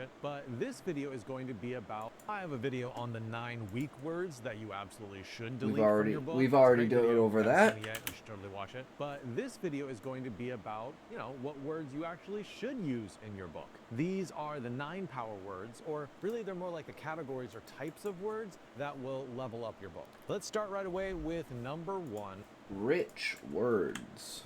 it. But this video is going to be about, I have a video on the 9 weak words that you absolutely should delete from your book. We've already done over that. You should totally watch it. But this video is going to be about, what words you actually should use in your book. These are the 9 power words, or really they're more like the categories or types of words that will level up your book. Let's start right away with number 1. Rich words.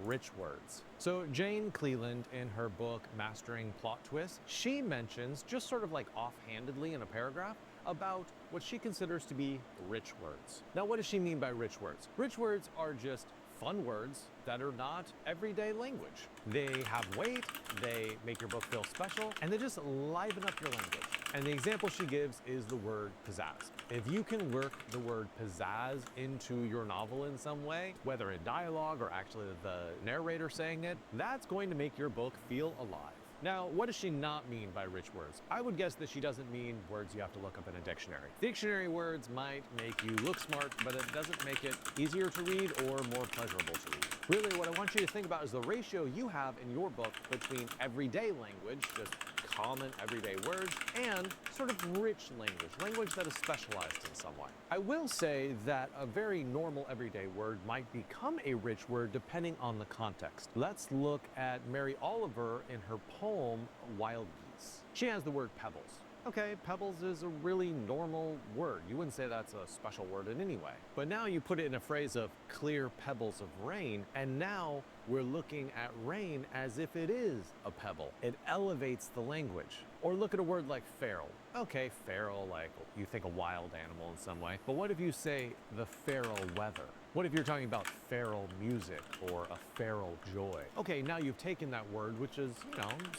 Rich words. So Jane Cleland, in her book Mastering Plot Twists, she mentions, just sort of like offhandedly in a paragraph, about what she considers to be rich words. Now, what does she mean by rich words? Rich words are just fun words that are not everyday language. They have weight, they make your book feel special, and they just liven up your language. And the example she gives is the word pizzazz. If you can work the word pizzazz into your novel in some way, whether in dialogue or actually the narrator saying it, that's going to make your book feel alive. Now, what does she not mean by rich words? I would guess that she doesn't mean words you have to look up in a dictionary. Dictionary words might make you look smart, but it doesn't make it easier to read or more pleasurable to read. Really, what I want you to think about is the ratio you have in your book between everyday language, just common everyday words, and sort of rich language that is specialized in some way. I will say that a very normal everyday word might become a rich word depending on the context. Let's look at Mary Oliver in her poem, Wild Geese. She has the word pebbles. Okay, pebbles is a really normal word. You wouldn't say that's a special word in any way. But now you put it in a phrase of clear pebbles of rain, and now we're looking at rain as if it is a pebble. It elevates the language. Or look at a word like feral. Okay, feral, like you think a wild animal in some way. But what if you say the feral weather? What if you're talking about feral music or a feral joy? Okay, now you've taken that word, which is,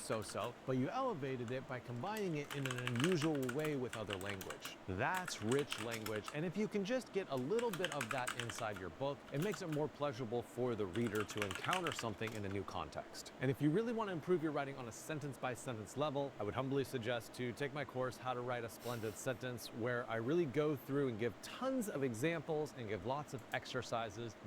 so-so, but you elevated it by combining it in an unusual way with other language. That's rich language, and if you can just get a little bit of that inside your book, it makes it more pleasurable for the reader to encounter something in a new context. And if you really want to improve your writing on a sentence-by-sentence level, I would humbly suggest to take my course, How to Write a Splendid Sentence, where I really go through and give tons of examples and give lots of exercises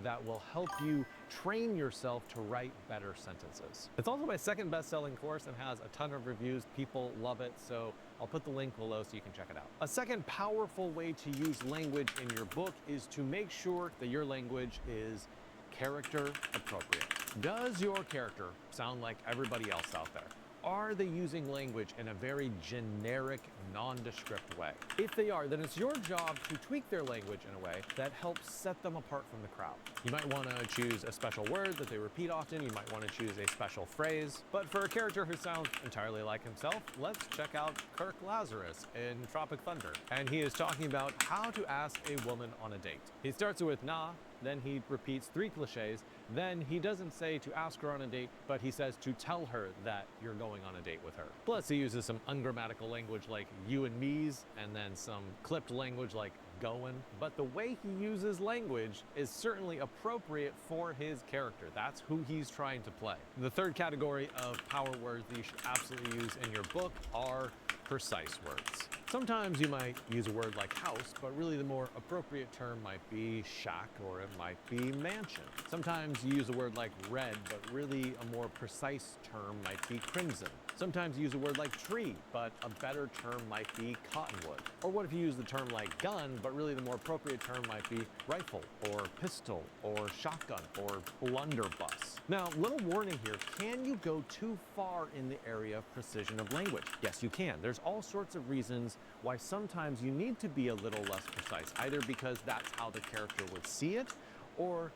that will help you train yourself to write better sentences. It's also my second best-selling course and has a ton of reviews. People love it, so I'll put the link below so you can check it out. A second powerful way to use language in your book is to make sure that your language is character appropriate. Does your character sound like everybody else out there? Are they using language in a very generic, nondescript way? If they are, then it's your job to tweak their language in a way that helps set them apart from the crowd. You might want to choose a special word that they repeat often. You might want to choose a special phrase. But for a character who sounds entirely like himself, let's check out Kirk Lazarus in Tropic Thunder. And he is talking about how to ask a woman on a date. He starts with nah, then he repeats 3 cliches, then he doesn't say to ask her on a date, but he says to tell her that you're going on a date with her. Plus he uses some ungrammatical language like you and me's, and then some clipped language like going. But the way he uses language is certainly appropriate for his character. That's who he's trying to play. The third category of power words that you should absolutely use in your book are precise words. Sometimes you might use a word like house, but really the more appropriate term might be shack, or it might be mansion. Sometimes you use a word like red, but really a more precise term might be crimson. Sometimes you use a word like tree, but a better term might be cottonwood. Or what if you use the term like gun, but really the more appropriate term might be rifle, or pistol, or shotgun, or blunderbuss. Now, little warning here, can you go too far in the area of precision of language? Yes, you can. There's all sorts of reasons why sometimes you need to be a little less precise, either because that's how the character would see it, or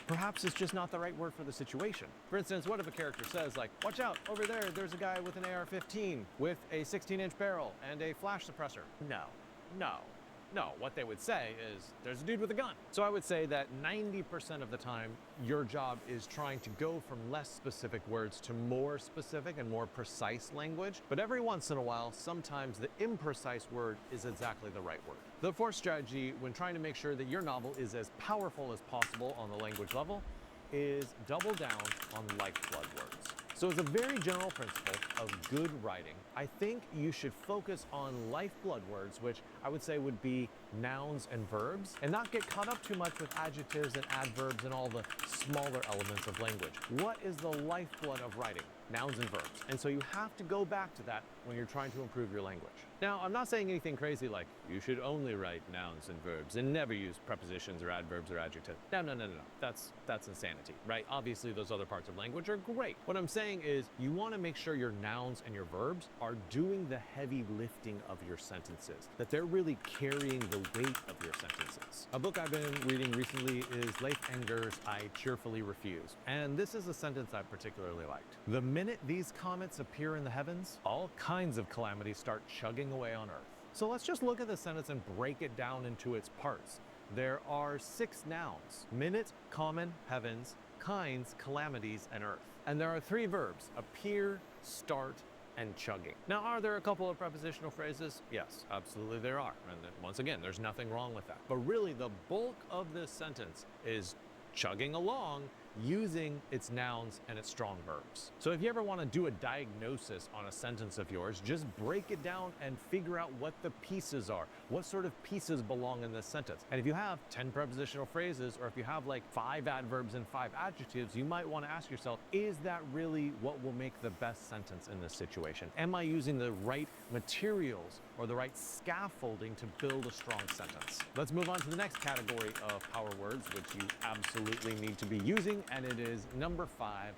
perhaps it's just not the right word for the situation. For instance, what if a character says like, watch out, over there's a guy with an AR-15 with a 16-inch barrel and a flash suppressor. No, what they would say is, there's a dude with a gun. So I would say that 90% of the time, your job is trying to go from less specific words to more specific and more precise language. But every once in a while, sometimes the imprecise word is exactly the right word. The fourth strategy when trying to make sure that your novel is as powerful as possible on the language level is double down on lifeblood words. So as a very general principle of good writing, I think you should focus on lifeblood words, which I would say would be nouns and verbs, and not get caught up too much with adjectives and adverbs and all the smaller elements of language. What is the lifeblood of writing? Nouns and verbs. And so you have to go back to that when you're trying to improve your language. Now, I'm not saying anything crazy like, you should only write nouns and verbs and never use prepositions or adverbs or adjectives. No. That's insanity, right? Obviously, those other parts of language are great. What I'm saying is you want to make sure your nouns and your verbs are doing the heavy lifting of your sentences, that they're really carrying the weight of your sentences. A book I've been reading recently is Leif Enger's I Cheerfully Refuse. And this is a sentence I particularly liked. The minute these comets appear in the heavens, all kinds of calamities start chugging away on Earth. So let's just look at the sentence and break it down into its parts. There are 6 nouns: minute, common, heavens, kinds, calamities, and Earth. And there are 3 verbs: appear, start, and chugging. Now, are there a couple of prepositional phrases? Yes, absolutely there are. And once again, there's nothing wrong with that. But really, the bulk of this sentence is chugging along using its nouns and its strong verbs. So if you ever want to do a diagnosis on a sentence of yours, just break it down and figure out what the pieces are. What sort of pieces belong in this sentence? And if you have 10 prepositional phrases, or if you have like 5 adverbs and 5 adjectives, you might want to ask yourself, is that really what will make the best sentence in this situation? Am I using the right materials or the right scaffolding to build a strong sentence? Let's move on to the next category of power words, which you absolutely need to be using, and it is number 5,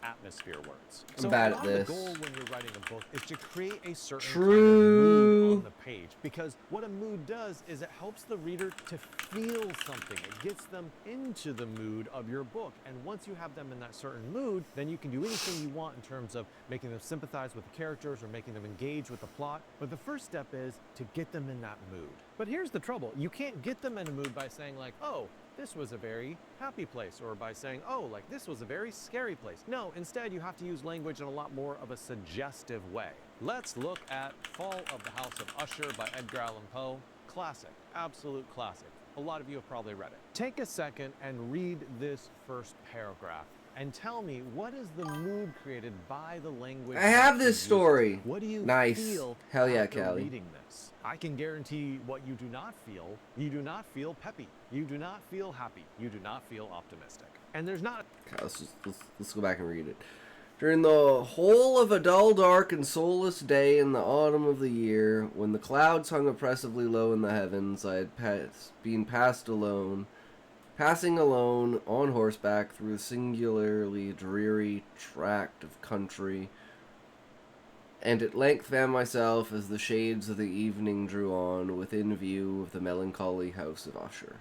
atmosphere words. I'm bad a lot at this. of the goal when you're writing a book is to create a certain True. kind of mood on the page, because what a mood does is it helps the reader to feel something. It gets them into the mood of your book, and once you have them in that certain mood, then you can do anything you want in terms of making them sympathize with the characters or making them engage with the plot. But the first step is to get them in that mood. But here's the trouble. You can't get them in a mood by saying like, oh, this was a very happy place, or by saying, oh, like this was a very scary place. No, instead you have to use language in a lot more of a suggestive way. Let's look at Fall of the House of Usher by Edgar Allan Poe. Classic, absolute classic. A lot of you have probably read it. Take a second and read this first paragraph and tell me, what is the mood created by the language? I have this that you story. use? What do you Nice. feel Hell yeah, after Callie. reading this? I can guarantee what you do not feel. You do not feel peppy. You do not feel happy. You do not feel optimistic. And there's not... Okay, let's go back and read it. During the whole of a dull, dark, and soulless day in the autumn of the year, when the clouds hung oppressively low in the heavens, I had been passing alone on horseback through a singularly dreary tract of country, and at length found myself, as the shades of the evening drew on, within view of the melancholy house of Usher.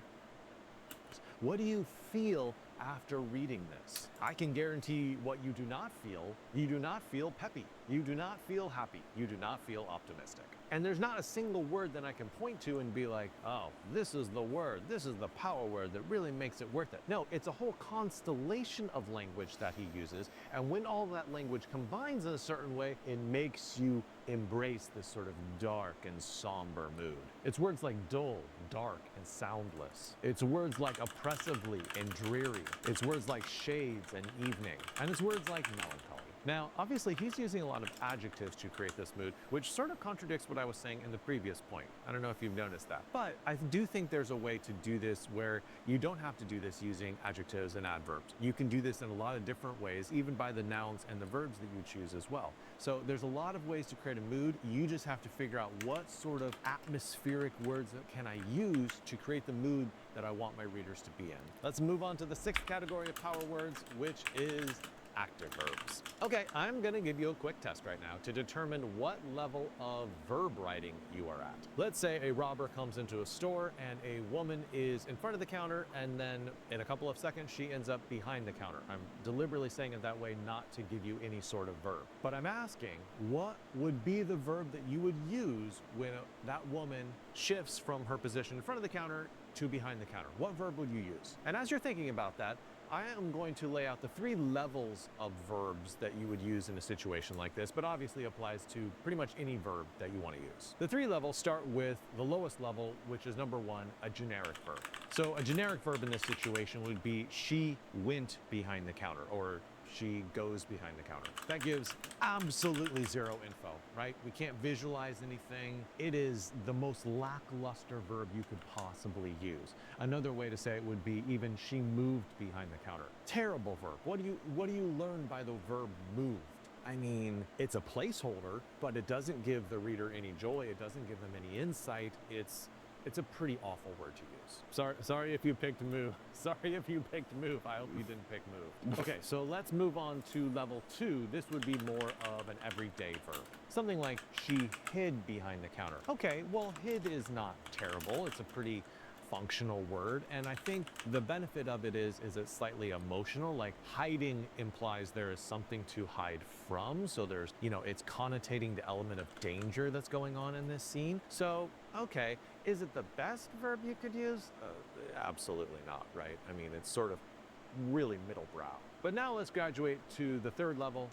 What do you feel after reading this? I can guarantee what you do not feel. You do not feel peppy. You do not feel happy. You do not feel optimistic. And there's not a single word that I can point to and be like, oh, this is the word, this is the power word that really makes it worth it. No, it's a whole constellation of language that he uses. And when all that language combines in a certain way, it makes you embrace this sort of dark and somber mood. It's words like dull, dark, and soundless. It's words like oppressively and dreary. It's words like shades and evening. And it's words like melancholy. Now, obviously, he's using a lot of adjectives to create this mood, which sort of contradicts what I was saying in the previous point. I don't know if you've noticed that. But I do think there's a way to do this where you don't have to do this using adjectives and adverbs. You can do this in a lot of different ways, even by the nouns and the verbs that you choose as well. So there's a lot of ways to create a mood. You just have to figure out what sort of atmospheric words that can I use to create the mood that I want my readers to be in. Let's move on to the 6th category of power words, which is active verbs. Okay, I'm gonna give you a quick test right now to determine what level of verb writing you are at. Let's say a robber comes into a store and a woman is in front of the counter, and then in a couple of seconds she ends up behind the counter. I'm deliberately saying it that way not to give you any sort of verb. But I'm asking, what would be the verb that you would use when that woman shifts from her position in front of the counter to behind the counter? What verb would you use? And as you're thinking about that, I am going to lay out the 3 levels of verbs that you would use in a situation like this, but obviously applies to pretty much any verb that you want to use. The 3 levels start with the lowest level, which is number 1, a generic verb. So a generic verb in this situation would be she went behind the counter, or she goes behind the counter. That gives absolutely zero info, right? We can't visualize anything. It is the most lackluster verb you could possibly use. Another way to say it would be even she moved behind the counter. Terrible verb. What do you learn by the verb moved? I mean, it's a placeholder, but it doesn't give the reader any joy. It doesn't give them any insight. It's a pretty awful word to use. Sorry if you picked move. Sorry if you picked move. I hope you didn't pick move. Okay, so let's move on to level 2. This would be more of an everyday verb. Something like she hid behind the counter. Okay, well, hid is not terrible. It's a pretty functional word, and I think the benefit of it is it's slightly emotional. Like hiding implies there is something to hide from, so there's, it's connotating the element of danger that's going on in this scene. So okay, is it the best verb you could use? Absolutely not, right? I mean, it's sort of really middle brow. But now let's graduate to the third level.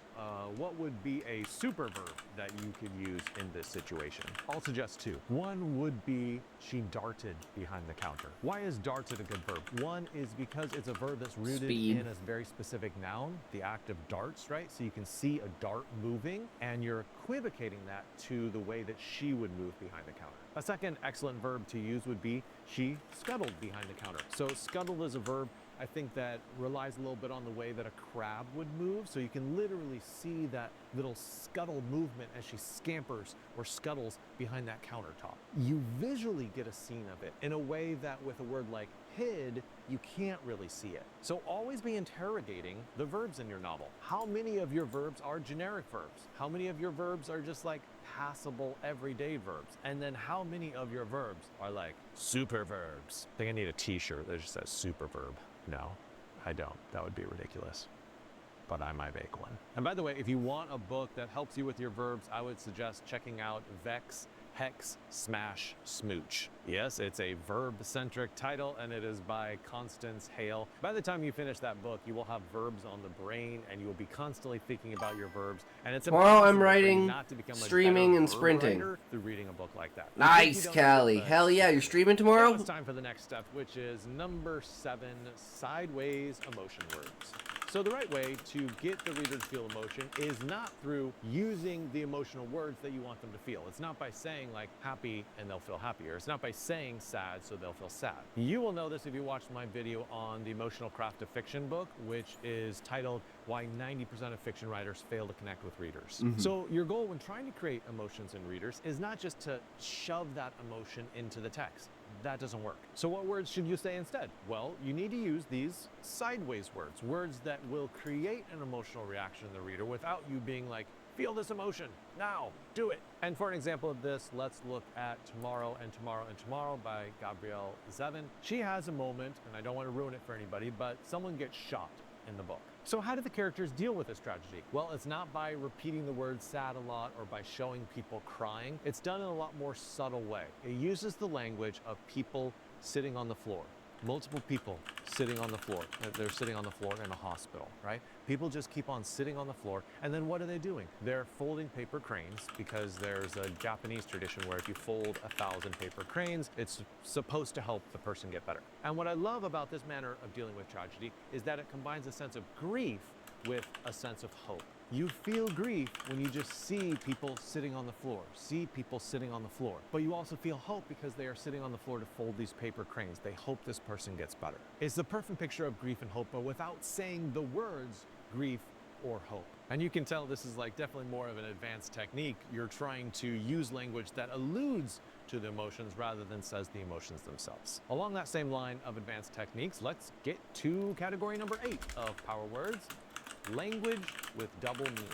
What would be a super verb that you could use in this situation? I'll suggest 2. One would be she darted behind the counter. Why is darted a good verb? One is because it's a verb that's rooted in a very specific noun, the act of darts, right? So you can see a dart moving, and you're equivocating that to the way that she would move behind the counter. A second excellent verb to use would be she scuttled behind the counter. So scuttle is a verb I think that relies a little bit on the way that a crab would move. So you can literally see that little scuttle movement as she scampers or scuttles behind that countertop. You visually get a scene of it in a way that with a word like hid, you can't really see it. So always be interrogating the verbs in your novel. How many of your verbs are generic verbs? How many of your verbs are just like passable everyday verbs? And then how many of your verbs are like super verbs? I think I need a t-shirt that just says super verb. No, I don't. That would be ridiculous. But I might make one. And by the way, if you want a book that helps you with your verbs, I would suggest checking out Vex, Hex, Smash, Smooch. Yes, it's a verb-centric title, and it is by Constance Hale. By the time you finish that book, you will have verbs on the brain, and you will be constantly thinking about your verbs. And it's tomorrow I'm impossible for you writing, not to become a streaming, better and verb sprinting writer through reading a book like that. Nice, Callie. Hell yeah, you're streaming tomorrow? Now it's time for the next step, which is number 7, sideways emotion words. So the right way to get the reader to feel emotion is not through using the emotional words that you want them to feel. It's not by saying like happy and they'll feel happier. It's not by saying sad so they'll feel sad. You will know this if you watched my video on the Emotional Craft of Fiction book, which is titled Why 90% of Fiction Writers Fail to Connect with Readers. So your goal when trying to create emotions in readers is not just to shove that emotion into the text. That doesn't work. So what words should you say instead? Well, you need to use these sideways words, words that will create an emotional reaction in the reader without you being like, feel this emotion, now, do it. And for an example of this, let's look at Tomorrow and Tomorrow and Tomorrow by Gabrielle Zevin. She has a moment, and I don't want to ruin it for anybody, but someone gets shot in the book. So how do the characters deal with this tragedy? Well, it's not by repeating the word sad a lot or by showing people crying. It's done in a lot more subtle way. It uses the language of people sitting on the floor. Multiple people sitting on the floor. They're sitting on the floor in a hospital, right? People just keep on sitting on the floor, and then what are they doing? They're folding paper cranes because there's a Japanese tradition where if you fold 1,000 paper cranes, it's supposed to help the person get better. And what I love about this manner of dealing with tragedy is that it combines a sense of grief with a sense of hope. You feel grief when you just see people sitting on the floor, But you also feel hope because they are sitting on the floor to fold these paper cranes. They hope this person gets better. It's the perfect picture of grief and hope, but without saying the words grief or hope. And you can tell this is like definitely more of an advanced technique. You're trying to use language that alludes to the emotions rather than says the emotions themselves. Along that same line of advanced techniques, let's get to category number 8 of power words. Language with double meanings.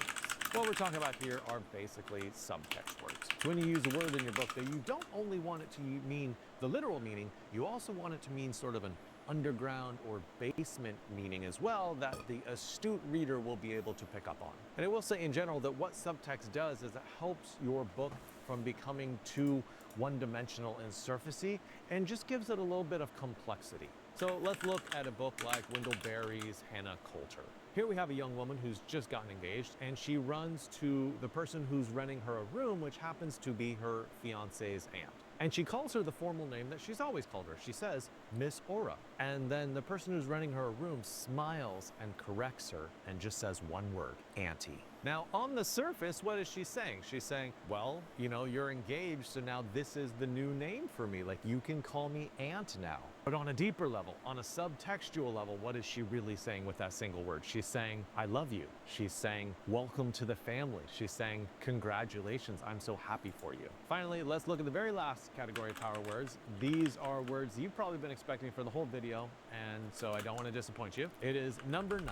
What we're talking about here are basically subtext words. So when you use a word in your book that you don't only want it to mean the literal meaning, you also want it to mean sort of an underground or basement meaning as well that the astute reader will be able to pick up on. And I will say in general that what subtext does is it helps your book from becoming too one-dimensional and surfacey and just gives it a little bit of complexity. So let's look at a book like Wendell Berry's Hannah Coulter. Here we have a young woman who's just gotten engaged, and she runs to the person who's renting her a room, which happens to be her fiance's aunt. And she calls her the formal name that she's always called her. She says, Miss Aura. And then the person who's running her room smiles and corrects her and just says one word, auntie. Now, on the surface, what is she saying? She's saying, well, you know, you're engaged, so now this is the new name for me. Like, you can call me aunt now. But on a deeper level, on a subtextual level, what is she really saying with that single word? She's saying, I love you. She's saying, welcome to the family. She's saying, congratulations, I'm so happy for you. Finally, let's look at the very last category of power words. These are words you've probably been expecting for the whole video, and so I don't want to disappoint you. It is number 9.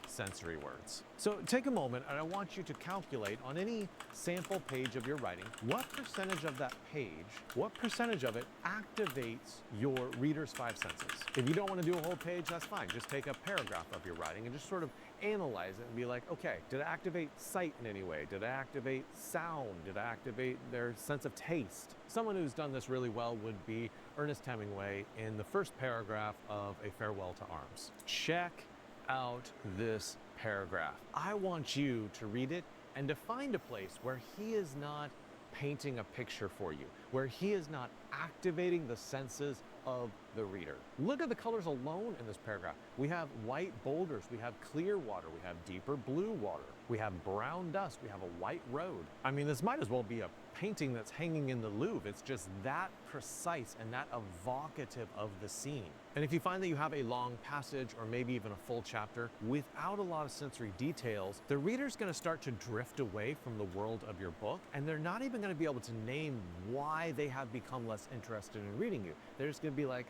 Sensory words. So take a moment and I want you to calculate on any sample page of your writing, what percentage of that page, what percentage of it activates your reader's 5 senses. If you don't want to do a whole page, that's fine. Just take a paragraph of your writing and just sort of analyze it and be like, okay, did it activate sight in any way? Did it activate sound? Did it activate their sense of taste? Someone who's done this really well would be Ernest Hemingway in the first paragraph of A Farewell to Arms. Check out this paragraph. I want you to read it and to find a place where he is not painting a picture for you, where he is not activating the senses of the reader. Look at the colors alone in this paragraph. We have white boulders, we have clear water, we have deeper blue water, we have brown dust, we have a white road. I mean, this might as well be a painting that's hanging in the Louvre. It's just that precise and that evocative of the scene. And if you find that you have a long passage or maybe even a full chapter without a lot of sensory details, the reader's going to start to drift away from the world of your book, and they're not even going to be able to name why they have become less interested in reading you. They're just going to be like,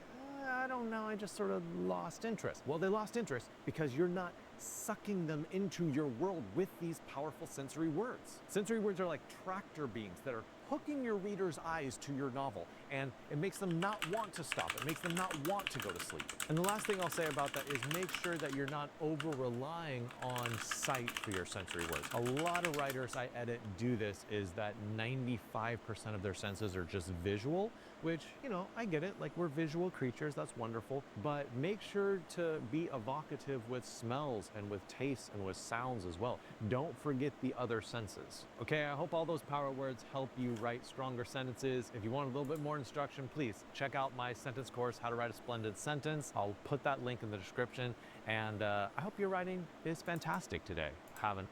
I don't know, I just sort of lost interest. Well, they lost interest because you're not sucking them into your world with these powerful sensory words. Sensory words are like tractor beams that are hooking your reader's eyes to your novel, and it makes them not want to stop. It makes them not want to go to sleep. And the last thing I'll say about that is make sure that you're not over-relying on sight for your sensory words. A lot of writers I edit do this, is that 95% of their senses are just visual, which, you know, I get it, like we're visual creatures, that's wonderful, but make sure to be evocative with smells and with tastes and with sounds as well. Don't forget the other senses. Okay, I hope all those power words help you write stronger sentences. If you want a little bit more instruction, please check out my sentence course, How to Write a Splendid Sentence. I'll put that link in the description, and I hope your writing is fantastic today. Have an